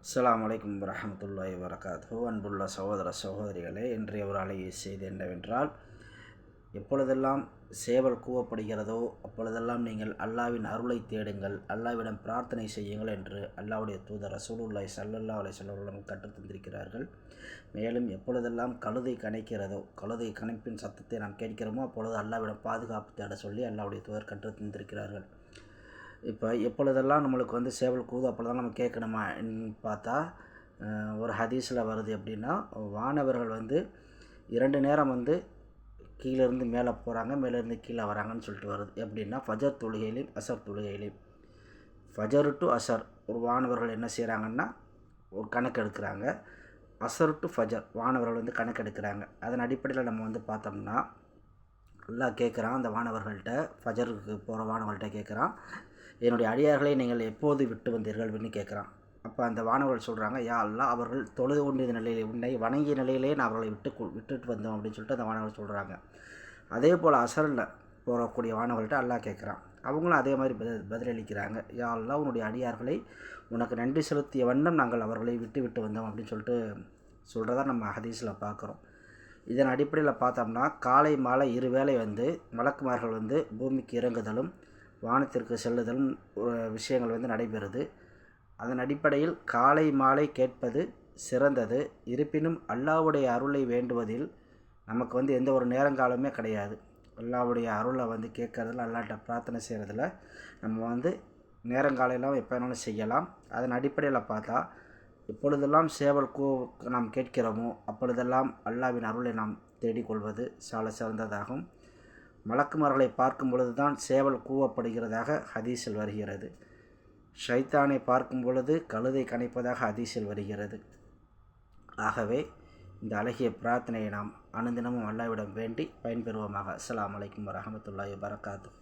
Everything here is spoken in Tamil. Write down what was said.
அஸ்ஸலாமு அலைக்கும் வரஹ்மத்துல்லாஹி வபரகாத்துஹு. அன்புள்ள சகோதர சகோதரிகளே, இன்றைய ஒரு அழகிய செய்தி என்னவென்றால், எப்பொழுதெல்லாம் சேவல் கூவப்படுகிறதோ அப்பொழுதெல்லாம் நீங்கள் அல்லாவின் அருளை தேடுங்கள், அல்லாவிடம் பிரார்த்தனை செய்யுங்கள் என்று அல்லாஹ்வுடைய தூதர் ரசூலுல்லாஹி ஸல்லல்லாஹு அலைஹி வஸல்லம் கற்றுத் தந்திருக்கிறார்கள். மேலும் எப்பொழுதெல்லாம் கழுதை கனைக்கிறதோ, கழுதை கனைப்பின் சத்தத்தை நாம் கேட்கிறோமோ அப்பொழுது அல்லாவிடம் பாதுகாப்பு தேட சொல்லி அல்லாஹ்வுடைய தூதர் கற்றுத் தந்திருக்கிறார்கள். இப்போ எப்பொழுதெல்லாம் நம்மளுக்கு சேவல் கூது அப்பொழுதெல்லாம் நம்ம கேட்கணுமா பார்த்தா, ஒரு ஹதீஸில் வருது எப்படின்னா, வானவர்கள் 2 நேரம் கீழேருந்து மேலே போகிறாங்க, மேலேருந்து கீழே வராங்கன்னு சொல்லிட்டு வருது. எப்படின்னா, ஃபஜர் தொழுகையிலையும் அசர் தொழுகையிலையும். ஃபஜர் டு அசர் ஒரு வானவர்கள் என்ன செய்கிறாங்கன்னா ஒரு கணக்கு எடுக்கிறாங்க. அசர் டு ஃபஜர் வானவர்கள் கணக்கு எடுக்கிறாங்க. அதன் அடிப்படையில் நம்ம பார்த்தோம்னா, அல்லாஹ் கேட்குறான் அந்த வானவர்கள்ட்ட, ஃபஜருக்கு போகிற வானவர்கள்ட்ட கேட்குறான், என்னுடைய அடியார்களை நீங்கள் எப்போது விட்டு வந்தீர்கள் அப்படின்னு கேட்குறான். அப்போ அந்த வானவர்கள் சொல்கிறாங்க, யா அல்லாஹ், அவர்கள் தொழுது கொண்டிருந்த நிலையில் உன்னை வணங்கிய நிலையிலே நான் அவர்களை விட்டுட்டு வந்தோம் அப்படின்னு சொல்லிட்டு அந்த வானவர்கள் சொல்கிறாங்க. அதே போல் அசரில் போகக்கூடிய வானவர்கள்ட்ட அல்லாஹ் கேட்குறான். அவங்களும் அதே மாதிரி பதிலளிக்கிறாங்க, யா அல்லாஹ், உன்னுடைய அடியார்களை உனக்கு நன்றி செலுத்திய வண்ணம் நாங்கள் அவர்களை விட்டு வந்தோம் அப்படின்னு சொல்லிட்டு சொல்கிறதா நம்ம ஹதீஸில் பார்க்குறோம். இதன் அடிப்படையில் பார்த்தோம்னா, காலை மாலை இருவேளை மலக்குமார்கள் பூமிக்கு இறங்குதலும் வானத்திற்கு செல்லுதலும் விஷயங்கள் நடைபெறுது. அதன் அடிப்படையில் காலை மாலை கேட்பது சிறந்தது. இருப்பினும் அல்லாஹ்வுடைய அருளை வேண்டுவதில் நமக்கு எந்த ஒரு நேரங்காலமே கிடையாது. அல்லாஹ்வுடைய அருளை கேட்கறதுல, அல்லாஹ்ட்ட பிரார்த்தனை செய்கிறதுல நம்ம நேரங்காலையெல்லாம் எப்போ வேணாலும் செய்யலாம். அதன் அடிப்படையில் பார்த்தா, எப்பொழுதெல்லாம் சேவல் நாம் கேட்கிறோமோ அப்பொழுதெல்லாம் அல்லாஹ்வின் அருளை நாம் தேடிக்கொள்வது சால சிறந்ததாகும். மலக்குமார்களை பார்க்கும் பொழுது தான் சேவல் கூவப்படுகிறதாக ஹதீஸில் வருகிறது. ஷைத்தானை பார்க்கும் பொழுது கழுதை கனைப்பதாக ஹதீஸில் வருகிறது. ஆகவே இந்த அழகிய பிரார்த்தனையை நாம் அனுதினமும் அல்லாஹ்விடம் வேண்டி பயன்பெறுவோமாக. அஸ்ஸலாமு அலைக்கும் வரஹ்மத்துல்லாஹி வபரகாத்துஹு.